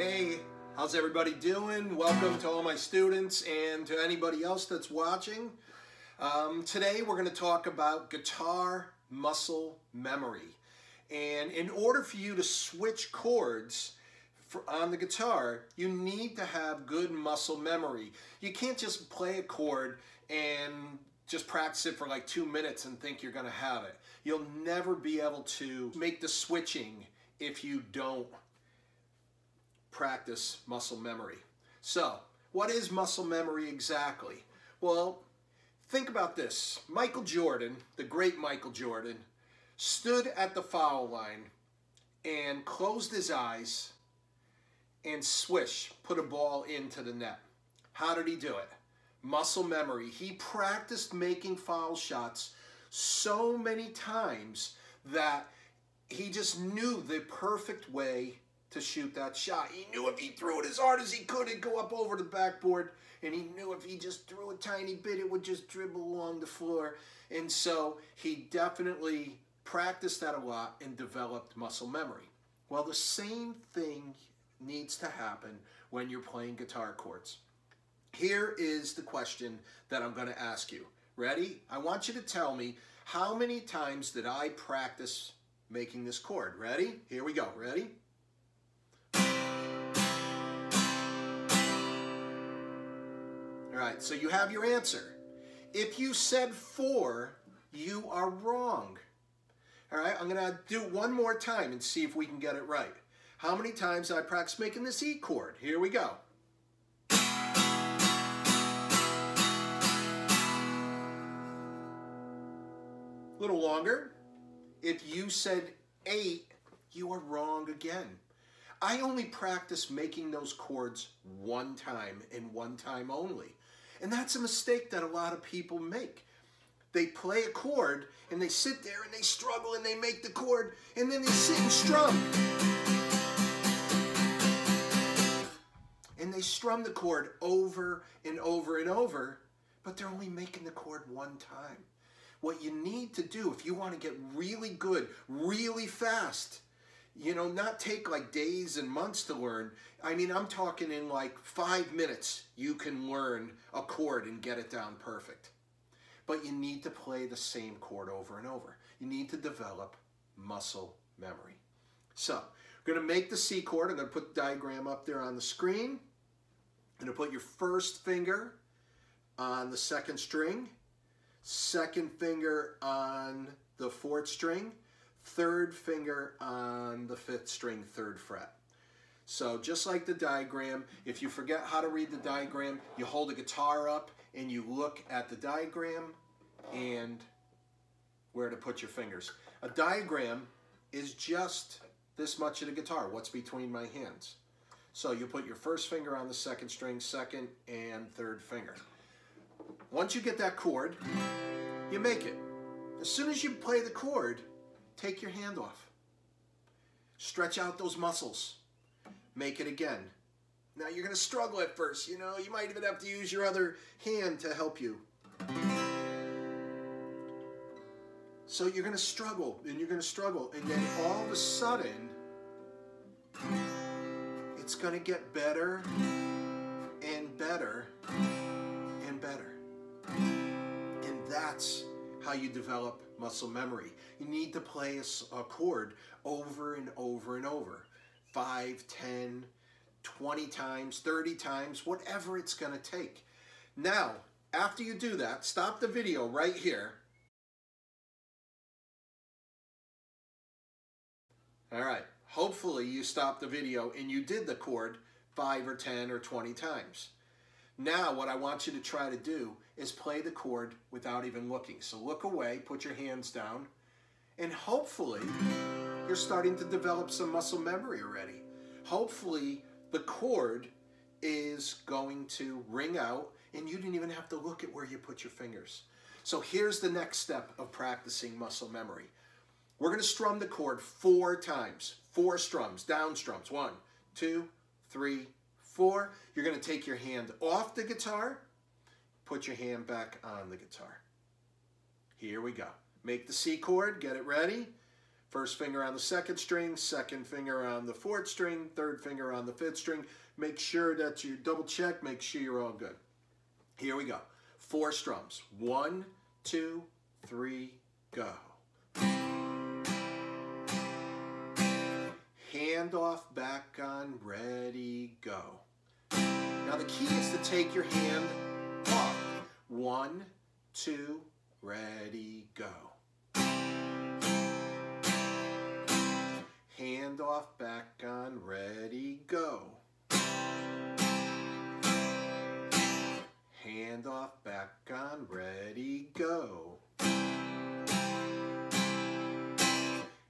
Hey, how's everybody doing? Welcome to all my students and to anybody else that's watching. Today we're going to talk about guitar muscle memory. And in order for you to switch chords on the guitar, you need to have good muscle memory. You can't just play a chord and just practice it for like 2 minutes and think you're going to have it. You'll never be able to make the switching if you don't practice muscle memory. So, what is muscle memory exactly? Well, think about this. Michael Jordan, the great Michael Jordan, stood at the foul line and closed his eyes and swish, put a ball into the net. How did he do it? Muscle memory. He practiced making foul shots so many times that he just knew the perfect way to shoot that shot. He knew if he threw it as hard as he could, it'd go up over the backboard, and he knew if he just threw a tiny bit, it would just dribble along the floor. And so he definitely practiced that a lot and developed muscle memory. Well, the same thing needs to happen when you're playing guitar chords. Here is the question that I'm going to ask you. Ready? I want you to tell me, how many times did I practice making this chord? Ready? Here we go. Ready? All right, so you have your answer. If you said 4, you are wrong. All right, I'm going to do it one more time and see if we can get it right. How many times did I practice making this E chord? Here we go. A little longer. If you said 8, you are wrong again. I only practice making those chords one time and one time only. And that's a mistake that a lot of people make. They play a chord and they sit there and they struggle and they make the chord and then they sit and strum. And they strum the chord over and over and over, but they're only making the chord one time. What you need to do if you want to get really good, really fast, you know, not take like days and months to learn. I mean, I'm talking in like 5 minutes, you can learn a chord and get it down perfect. But you need to play the same chord over and over. You need to develop muscle memory. So, we're going to make the C chord. I'm going to put the diagram up there on the screen. I'm going to put your first finger on the second string, second finger on the 4th string, third finger on the 5th string, 3rd fret. So just like the diagram, if you forget how to read the diagram, you hold the guitar up and you look at the diagram and where to put your fingers. A diagram is just this much of the guitar, what's between my hands. So you put your first finger on the 2nd string, 2nd and 3rd finger. Once you get that chord, you make it. As soon as you play the chord, take your hand off. Stretch out those muscles. Make it again. Now you're going to struggle at first, you know, you might even have to use your other hand to help you. So you're going to struggle, and you're going to struggle, and then all of a sudden, it's going to get better and better and better. And that's how you develop muscle memory. You need to play a chord over and over and over. 5, 10, 20 times, 30 times, whatever it's going to take. Now, after you do that, stop the video right here. All right, hopefully you stopped the video and you did the chord 5 or 10 or 20 times. Now what I want you to try to do is play the chord without even looking. So look away, put your hands down, and hopefully you're starting to develop some muscle memory already. Hopefully the chord is going to ring out and you didn't even have to look at where you put your fingers. So here's the next step of practicing muscle memory. We're going to strum the chord 4 times. 4 strums, down strums. 1, 2, 3, 4. You're going to take your hand off the guitar, put your hand back on the guitar. Here we go. Make the C chord, get it ready. First finger on the second string, second finger on the fourth string, third finger on the fifth string. Make sure that you double check, make sure you're all good. Here we go. 4 strums. 1, 2, 3, go. Hand off, back on, ready, go. Now the key is to take your hand off. 1, 2, ready, go. Hand off, back on, ready, go. Hand off, back on, ready, go.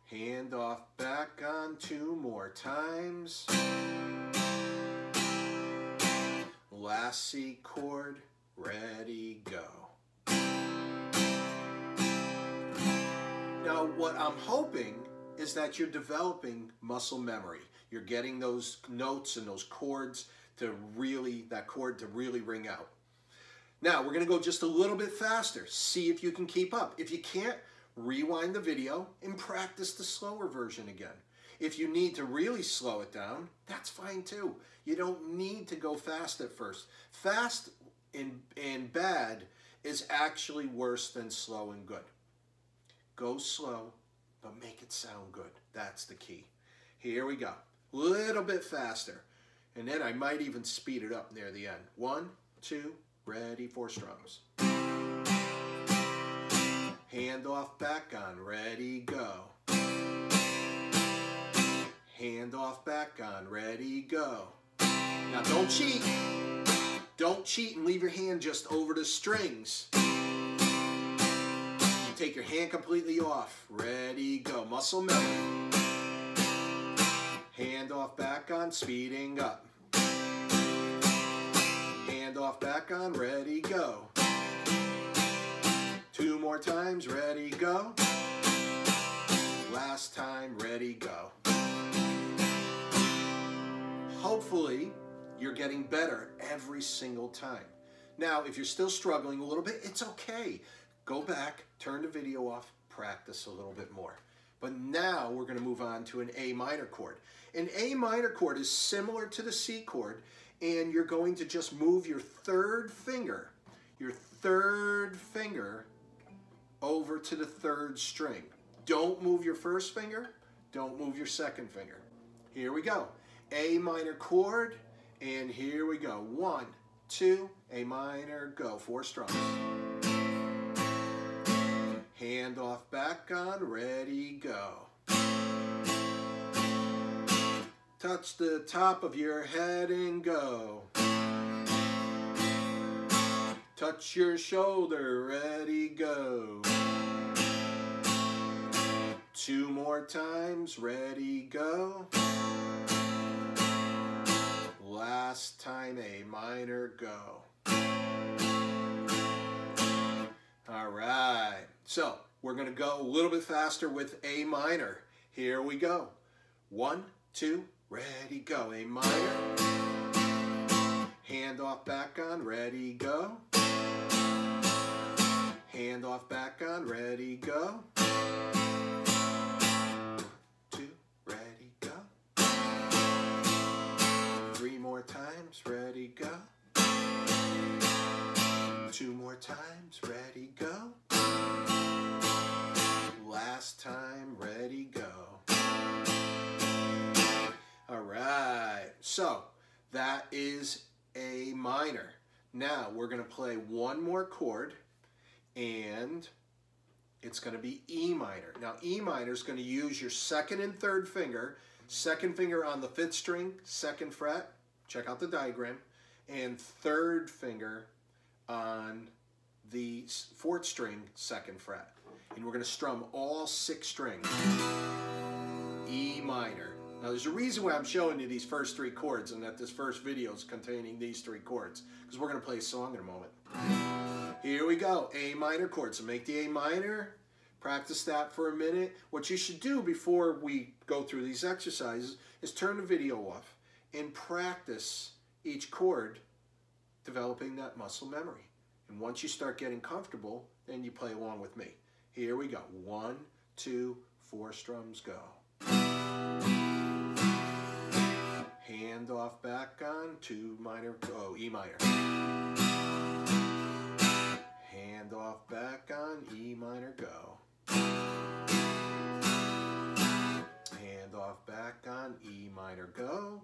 Hand off, back on, 2 more times. Last C chord, ready, go. Now what I'm hoping is that you're developing muscle memory. You're getting those notes and those chords to really, that chord to really ring out. Now we're going to go just a little bit faster. See if you can keep up. If you can't, rewind the video and practice the slower version again. If you need to really slow it down, that's fine too. You don't need to go fast at first. Fast and bad is actually worse than slow and good. Go slow, but make it sound good. That's the key. Here we go. Little bit faster. And then I might even speed it up near the end. 1, 2, ready, 4 strums. Hand off, back on, ready, go. Hand off, back on, ready, go. Now don't cheat. Don't cheat and leave your hand just over the strings. You take your hand completely off. Ready, go. Muscle memory. Hand off, back on, speeding up. Hand off, back on, ready, go. 2 more times, ready, go. Last time, ready, go. Hopefully, you're getting better every single time. Now, if you're still struggling a little bit, it's okay. Go back, turn the video off, practice a little bit more. But now we're going to move on to an A minor chord. An A minor chord is similar to the C chord, and you're going to just move your third finger over to the 3rd string. Don't move your first finger, don't move your second finger. Here we go. A minor chord, and here we go. 1, 2, A minor, go. 4 strums. Hand off, back on, ready, go. Touch the top of your head and go. Touch your shoulder, ready, go. 2 more times, ready, go. Last time, A minor, go. All right, so we're going to go a little bit faster with A minor. Here we go. 1, 2, ready, go. A minor. Hand off, back on, ready, go. Hand off, back on, ready, go. 2, ready, go. 3 more times, ready, go. 2 more times, ready, go. Last time, ready, go. All right, so that is A minor. Now we're going to play one more chord, and it's going to be E minor. Now E minor is going to use your 2nd and 3rd finger, 2nd finger on the 5th string, 2nd fret, check out the diagram, and 3rd finger on the 4th string, 2nd fret. And we're going to strum all 6 strings. E minor. Now there's a reason why I'm showing you these first 3 chords and that this first video is containing these 3 chords, because we're going to play a song in a moment. Here we go, A minor chord. So make the A minor, practice that for a minute. What you should do before we go through these exercises is turn the video off and practice each chord, developing that muscle memory. And once you start getting comfortable, then you play along with me. Here we go. 1, 2, 4 strums, go. Hand off, back on, 2 minor, go, E minor. Hand off, back on, E minor, go. Hand off, back on, E minor, go.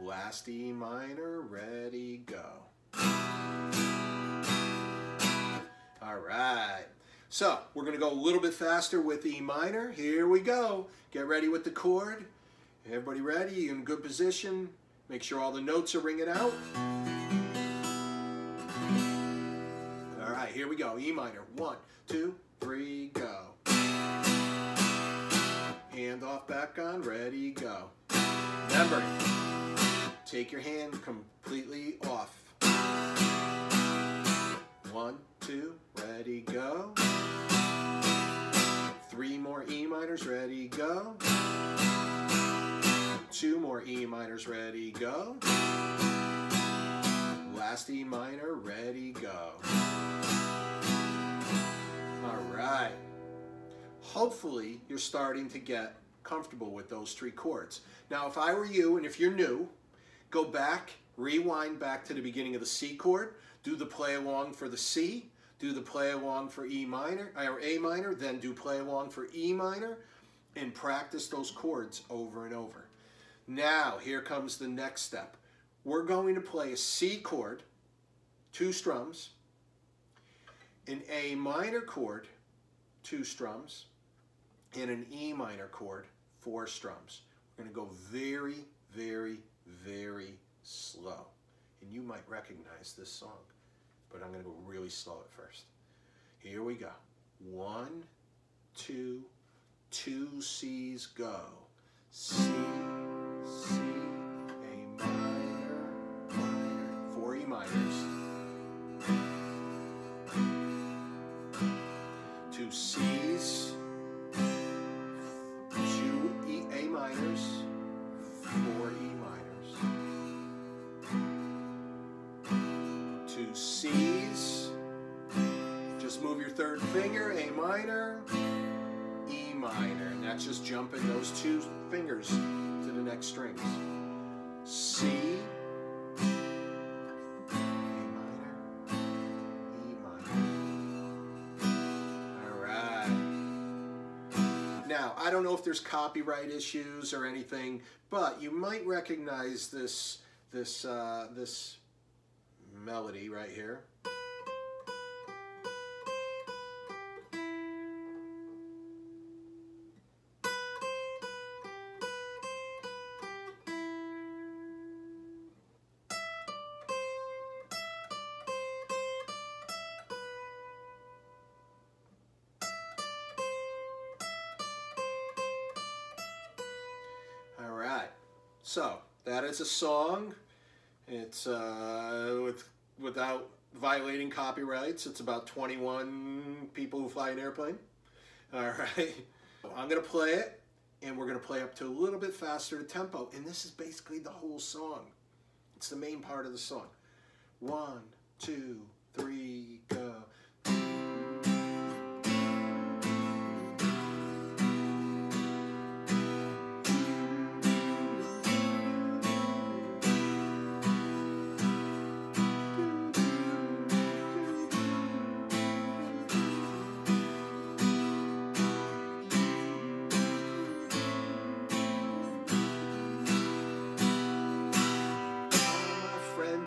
Last E minor, ready, go. All right. So we're going to go a little bit faster with E minor. Here we go. Get ready with the chord. Everybody ready? You in good position? Make sure all the notes are ringing out. All right, here we go. E minor. 1, 2, 3, go. Hand off, back on, ready, go. Remember, take your hand completely off. 1, 2, ready, go. 3 more E minors, ready, go. 2 more E minors, ready, go. Last E minor, ready, go. All right. Hopefully, you're starting to get comfortable with those 3 chords. Now, if I were you, and if you're new, go back, rewind back to the beginning of the C chord, do the play along for the C, do the play along for E minor, or A minor, then do play along for E minor, and practice those chords over and over. Now, here comes the next step. We're going to play a C chord, 2 strums, an A minor chord, 2 strums, and an E minor chord, 4 strums. We're going to go very, very, very slow. And you might recognize this song, but I'm going to go really slow at first. Here we go. 1, 2, 2 C's, go. C, C, A minor, minor, 4 E minors. 2 C's, 2 A minors, 4 E minors. 2 C's, just move your 3rd finger, A minor, E minor, and that's just jumping those 2 fingers to the next strings. C, now, I don't know if there's copyright issues or anything, but you might recognize this melody right here. So that is a song. It's without violating copyrights. It's about 21 people who fly an airplane. All right. I'm going to play it, and we're going to play up to a little bit faster tempo. And this is basically the whole song. It's the main part of the song. 1, 2, 3, go.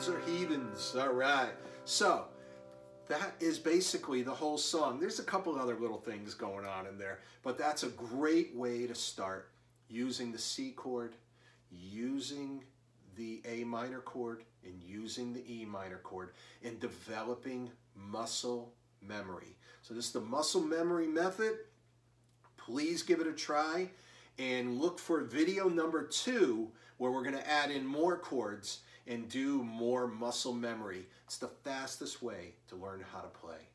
Or heathens. All right, so that is basically the whole song. There's a couple other little things going on in there, but that's a great way to start, using the C chord, using the A minor chord, and using the E minor chord, and developing muscle memory. So this is the muscle memory method. Please give it a try, and look for video number 2, where we're going to add in more chords and do more muscle memory. It's the fastest way to learn how to play.